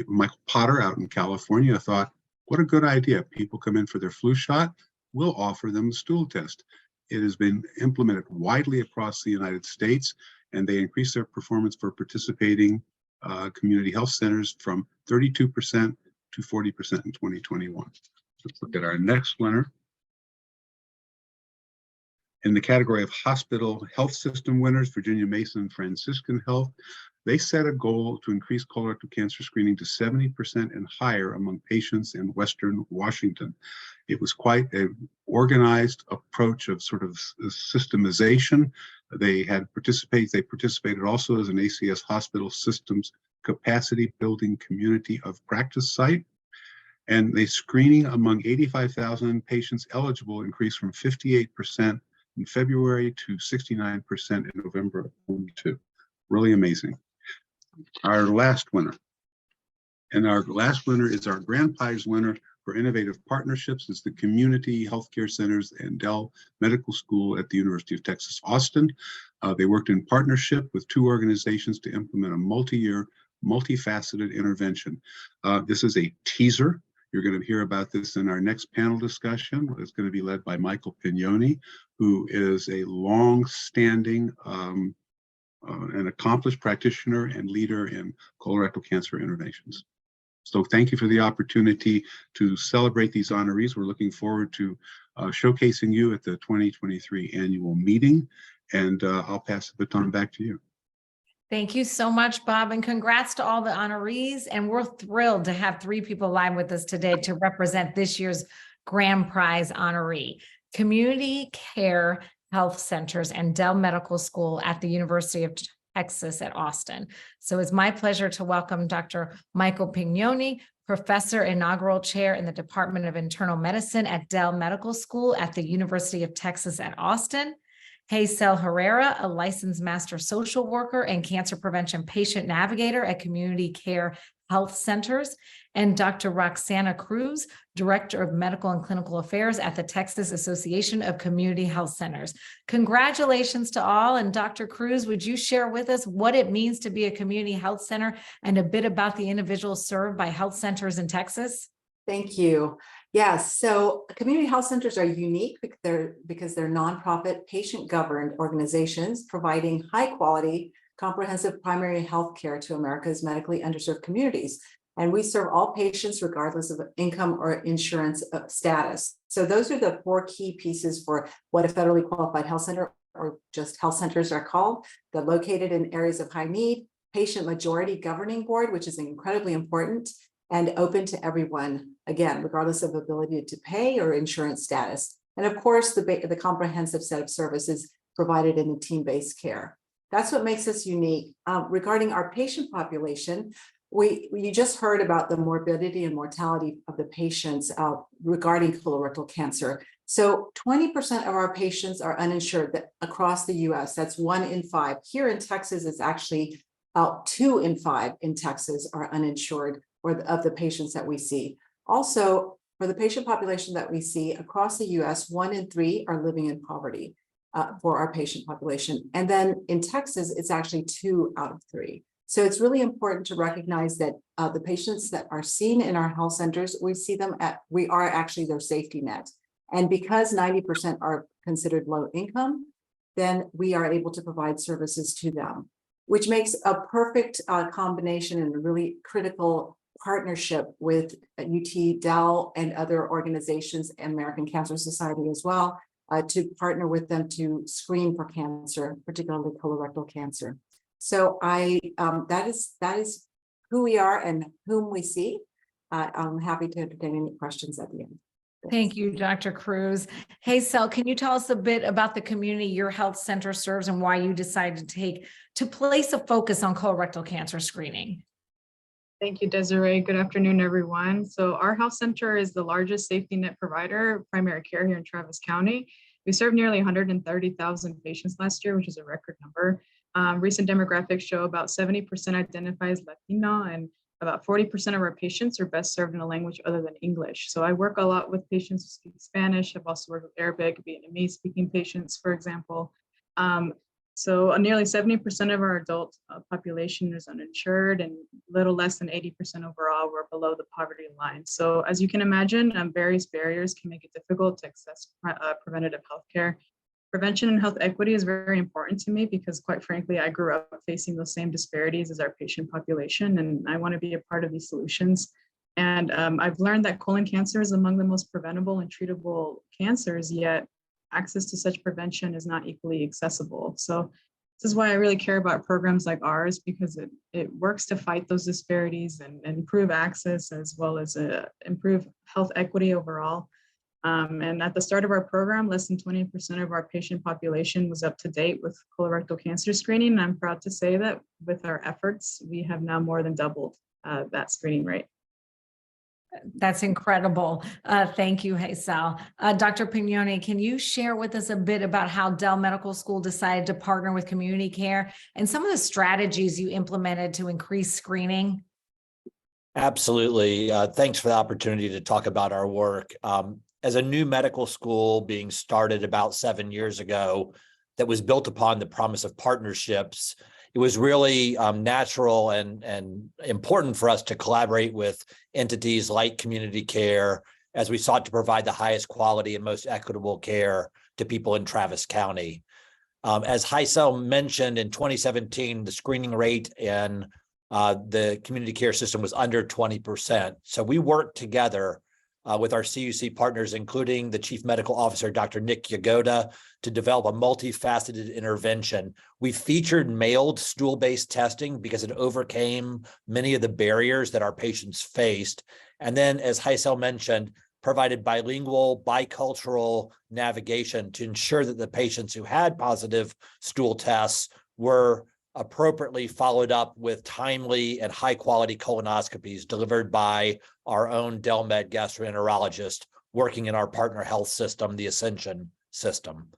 Michael Potter out in California thought, what a good idea. People come in for their flu shot, we'll offer them a stool test. It has been implemented widely across the United States, and they increased their performance for participating community health centers from 32% to 40% in 2021. Let's look at our next winner. In the category of hospital health system winners, Virginia Mason Franciscan Health, they set a goal to increase colorectal cancer screening to 70% and higher among patients in Western Washington. It was quite an organized approach of sort of systemization. They participated also as an ACS hospital systems capacity building community of practice site. And the screening among 85,000 patients eligible increased from 58% in February to 69% in November of 2022. Really amazing. Our last winner. And our last winner is our Grand Prize winner for innovative partnerships. It's the Community Healthcare Centers and Dell Medical School at the University of Texas, Austin. They worked in partnership with two organizations to implement a multi-year, multifaceted intervention. This is a teaser. You're going to hear about this in our next panel discussion. It's going to be led by Michael Pignoni, who is a long-standing and accomplished practitioner and leader in colorectal cancer interventions. So thank you for the opportunity to celebrate these honorees. We're looking forward to showcasing you at the 2023 annual meeting, and I'll pass the baton back to you. Thank you so much, Bob, and congrats to all the honorees. And we're thrilled to have three people live with us today to represent this year's Grand Prize honoree. Community Care Health Centers and Dell Medical School at the University of Texas at Austin. So it's my pleasure to welcome Dr. Michael Pignoni, Professor Inaugural Chair in the Department of Internal Medicine at Dell Medical School at the University of Texas at Austin. Hazel Herrera, a licensed master social worker and cancer prevention patient navigator at Community Care Health Centers, and Dr. Roxana Cruz, Director of Medical and Clinical Affairs at the Texas Association of Community Health Centers. Congratulations to all. And Dr. Cruz, would you share with us what it means to be a community health center and a bit about the individuals served by health centers in Texas? Thank you. Yes, so community health centers are unique because they're nonprofit, patient-governed organizations providing high-quality, comprehensive primary health care to America's medically underserved communities. And we serve all patients regardless of income or insurance status. So those are the four key pieces for what a federally qualified health center, or just health centers, are called. They're located in areas of high need, patient majority governing board, which is incredibly important, and open to everyone, again, regardless of ability to pay or insurance status. And of course, the comprehensive set of services provided in the team-based care. That's what makes us unique. Regarding our patient population, you just heard about the morbidity and mortality of the patients regarding colorectal cancer. So 20% of our patients are uninsured across the US. That's 1 in 5. Here in Texas, it's actually 2 in 5 in Texas are uninsured, or of the patients that we see. Also, for the patient population that we see across the US, 1 in 3 are living in poverty for our patient population. And then in Texas, it's actually 2 out of 3. So it's really important to recognize that the patients that are seen in our health centers, we are actually their safety net. And because 90% are considered low income, then we are able to provide services to them, which makes a perfect combination and a really critical partnership with UT, Dell, and other organizations, and American Cancer Society as well, to partner with them to screen for cancer, particularly colorectal cancer. So that is who we are and whom we see. I'm happy to entertain any questions at the end. Thank you, Dr. Cruz. Hey, Sel, can you tell us a bit about the community your health center serves and why you decided to place a focus on colorectal cancer screening? Thank you, Desiree. Good afternoon, everyone. So our health center is the largest safety net provider of primary care here in Travis County. We served nearly 130,000 patients last year, which is a record number. Recent demographics show about 70% identify as Latino, and about 40% of our patients are best served in a language other than English. So I work a lot with patients who speak Spanish. I've also worked with Arabic, Vietnamese speaking patients, for example. So nearly 70% of our adult population is uninsured, and little less than 80% overall were below the poverty line. So as you can imagine, various barriers can make it difficult to access preventative health care. Prevention and health equity is very important to me because, quite frankly, I grew up facing those same disparities as our patient population, and I want to be a part of these solutions. And I've learned that colon cancer is among the most preventable and treatable cancers, yet access to such prevention is not equally accessible. So this is why I really care about programs like ours, because it works to fight those disparities and improve access, as well as improve health equity overall. And at the start of our program, less than 20% of our patient population was up to date with colorectal cancer screening. And I'm proud to say that with our efforts, we have now more than doubled that screening rate. That's incredible. Thank you, Haysel. Dr. Pignoni, can you share with us a bit about how Dell Medical School decided to partner with community care and some of the strategies you implemented to increase screening? Absolutely. Thanks for the opportunity to talk about our work. As a new medical school being started about 7 years ago that was built upon the promise of partnerships, it was really natural and important for us to collaborate with entities like community care as we sought to provide the highest quality and most equitable care to people in Travis County. As Haysel mentioned, in 2017, the screening rate in the community care system was under 20%. So we worked together with our CUC partners, including the Chief Medical Officer, Dr. Nick Yagoda, to develop a multifaceted intervention. We featured mailed stool-based testing because it overcame many of the barriers that our patients faced. And then, as Haysel mentioned, provided bilingual, bicultural navigation to ensure that the patients who had positive stool tests were appropriately followed up with timely and high-quality colonoscopies delivered by our own DelMed gastroenterologist working in our partner health system, the Ascension system.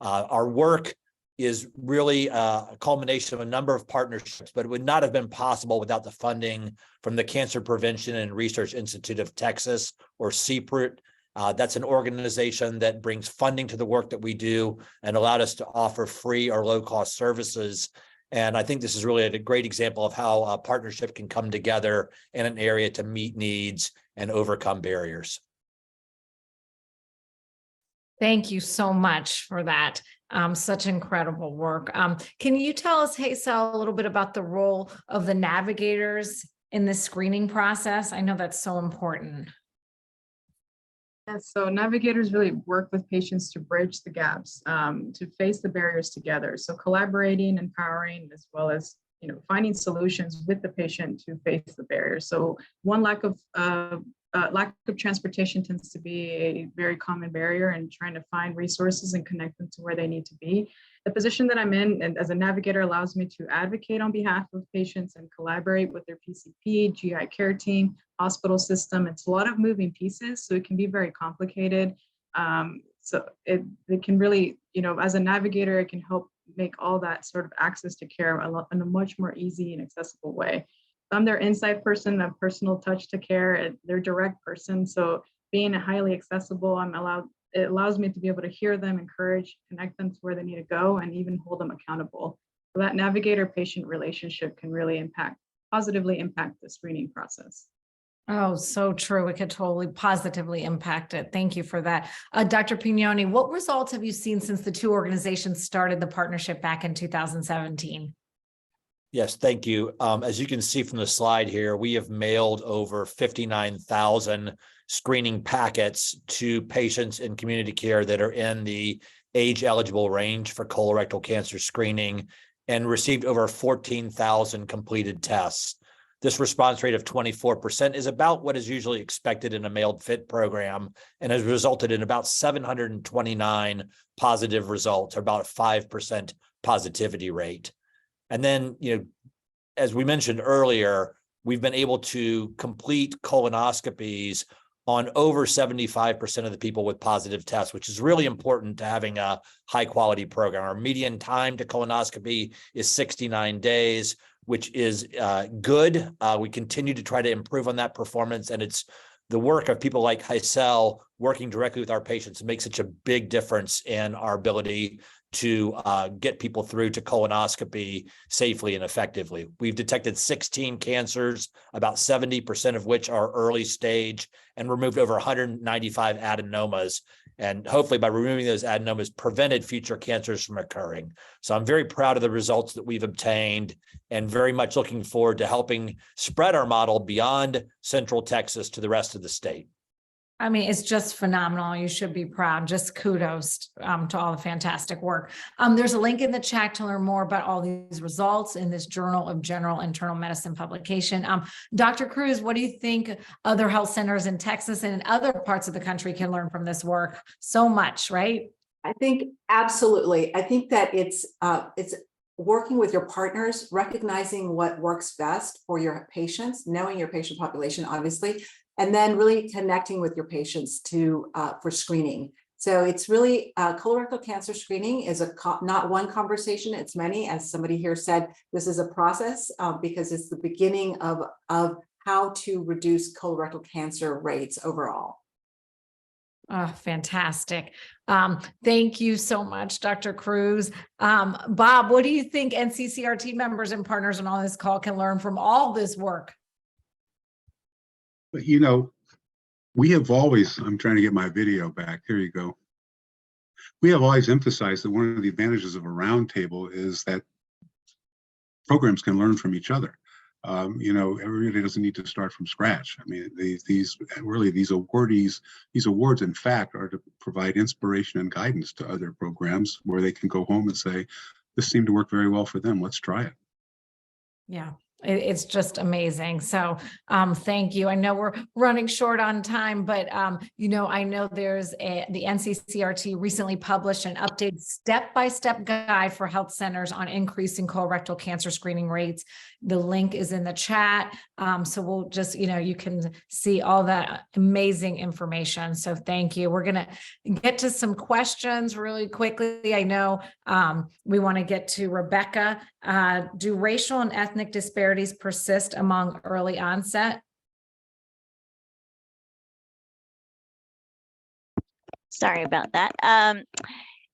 Our work is really a culmination of a number of partnerships, but it would not have been possible without the funding from the Cancer Prevention and Research Institute of Texas, or CPRIT. That's an organization that brings funding to the work that we do and allowed us to offer free or low-cost services. And I think this is really a great example of how a partnership can come together in an area to meet needs and overcome barriers. Thank you so much for that. Such incredible work. Can you tell us, Haysel, a little bit about the role of the navigators in the screening process? I know that's so important. Yes, so navigators really work with patients to bridge the gaps, to face the barriers together. So collaborating, empowering, as well as finding solutions with the patient to face the barriers. So one, lack of transportation tends to be a very common barrier, and trying to find resources and connect them to where they need to be. The position that I'm in and as a navigator allows me to advocate on behalf of patients and collaborate with their PCP, GI care team, hospital system. It's a lot of moving pieces, so it can be very complicated. So it can really, as a navigator, it can help make all that sort of access to care in a much more easy and accessible way. I'm their insight person, a personal touch to care, their direct person. So being highly accessible, it allows me to be able to hear them, encourage, connect them to where they need to go, and even hold them accountable. So that navigator-patient relationship can really positively impact the screening process. Oh, so true. It could totally positively impact it. Thank you for that. Dr. Pignoni, what results have you seen since the two organizations started the partnership back in 2017? Yes, thank you. As you can see from the slide here, we have mailed over 59,000 screening packets to patients in community care that are in the age-eligible range for colorectal cancer screening, and received over 14,000 completed tests. This response rate of 24% is about what is usually expected in a mailed FIT program and has resulted in about 729 positive results, or about a 5% positivity rate. And then, as we mentioned earlier, we've been able to complete colonoscopies on over 75% of the people with positive tests, which is really important to having a high quality program. Our median time to colonoscopy is 69 days, which is good. We continue to try to improve on that performance, and it's the work of people like Heisel working directly with our patients makes such a big difference in our ability to get people through to colonoscopy safely and effectively. We've detected 16 cancers, about 70% of which are early stage, and removed over 195 adenomas. And hopefully by removing those adenomas, prevented future cancers from occurring. So I'm very proud of the results that we've obtained and very much looking forward to helping spread our model beyond Central Texas to the rest of the state. I mean, it's just phenomenal. You should be proud. Just kudos to all the fantastic work. There's a link in the chat to learn more about all these results in this Journal of General Internal Medicine publication. Dr. Cruz, what do you think other health centers in Texas and in other parts of the country can learn from this work? So much, right? I think absolutely. I think that it's working with your partners, recognizing what works best for your patients, knowing your patient population, obviously, and then really connecting with your patients for screening. So it's really colorectal cancer screening is not one conversation, it's many. As somebody here said, this is a process because it's the beginning of how to reduce colorectal cancer rates overall. Oh, fantastic. Thank you so much, Dr. Cruz. Bob, what do you think NCCRT members and partners on all this call can learn from all this work? But we have always, I'm trying to get my video back. Here you go. We have always emphasized that one of the advantages of a roundtable is that programs can learn from each other. Everybody doesn't need to start from scratch. I mean, these awards, in fact, are to provide inspiration and guidance to other programs where they can go home and say, this seemed to work very well for them. Let's try it. Yeah. It's just amazing. So thank you. I know we're running short on time, but I know there's the NCCRT recently published an updated step-by-step guide for health centers on increasing colorectal cancer screening rates. The link is in the chat. So we'll just, you can see all that amazing information. So thank you. We're going to get to some questions really quickly. I know we want to get to Rebecca. Do racial and ethnic disparities persist among early onset? Sorry about that.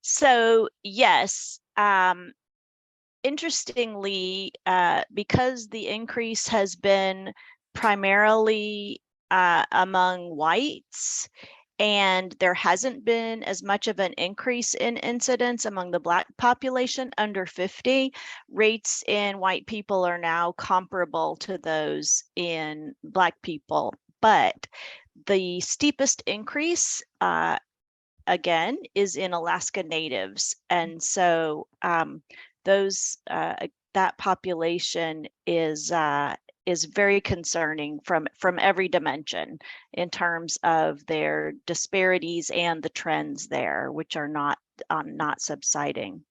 So yes, interestingly, because the increase has been primarily among whites, and there hasn't been as much of an increase in incidence among the Black population under 50, rates in white people are now comparable to those in Black people. But the steepest increase, again, is in Alaska Natives. And so that population is very concerning from every dimension in terms of their disparities and the trends there, which are not subsiding.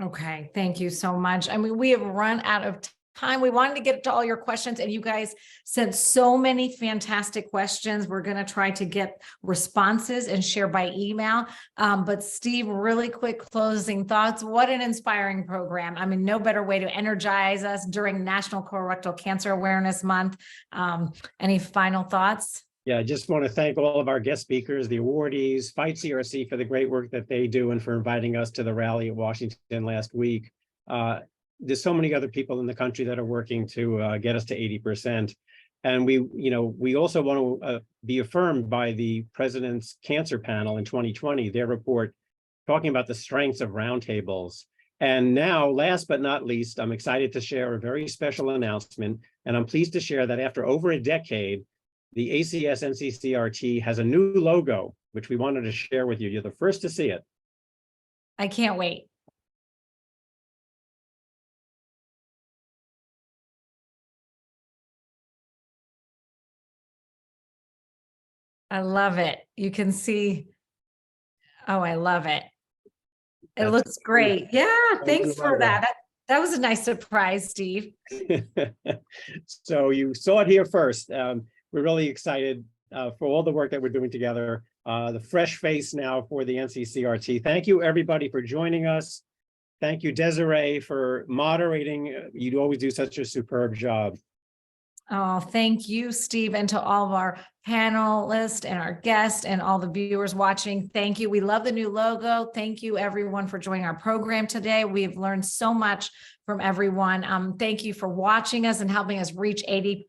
Okay, thank you so much. I mean, we have run out of time. We wanted to get to all your questions, and you guys sent so many fantastic questions. We're going to try to get responses and share by email. But Steve, really quick closing thoughts. What an inspiring program. I mean, no better way to energize us during National Colorectal Cancer Awareness Month. Any final thoughts? Yeah, I just want to thank all of our guest speakers, the awardees, Fight CRC for the great work that they do and for inviting us to the rally at Washington last week. There's so many other people in the country that are working to get us to 80%. And we also want to be affirmed by the President's Cancer Panel in 2020, their report talking about the strengths of roundtables. And now, last but not least, I'm excited to share a very special announcement. And I'm pleased to share that after over a decade, the ACS NCCRT has a new logo, which we wanted to share with you. You're the first to see it. I can't wait. I love it. You can see. Oh, I love it. It That's looks great. Yeah, thanks for logo. that. That was a nice surprise, Steve. So you saw it here first. We're really excited for all the work that we're doing together. The fresh face now for the NCCRT. Thank you, everybody, for joining us. Thank you, Desiree, for moderating. You always do such a superb job. Oh, thank you, Steve, and to all of our panelists and our guests and all the viewers watching. Thank you. We love the new logo. Thank you, everyone, for joining our program today. We've learned so much from everyone. Thank you for watching us and helping us reach 80%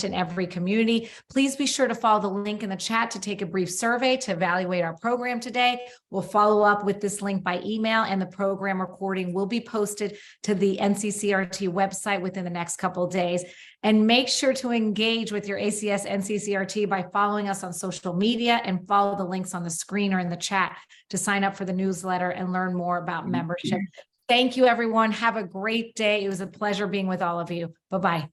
in every community. Please be sure to follow the link in the chat to take a brief survey to evaluate our program today. We'll follow up with this link by email, and the program recording will be posted to the NCCRT website within the next couple of days. And make sure to engage with your ACS NCCRT by following us on social media, and follow the links on the screen or in the chat to sign up for the newsletter and learn more about membership. Thank you, everyone. Have a great day. It was a pleasure being with all of you. Bye-bye.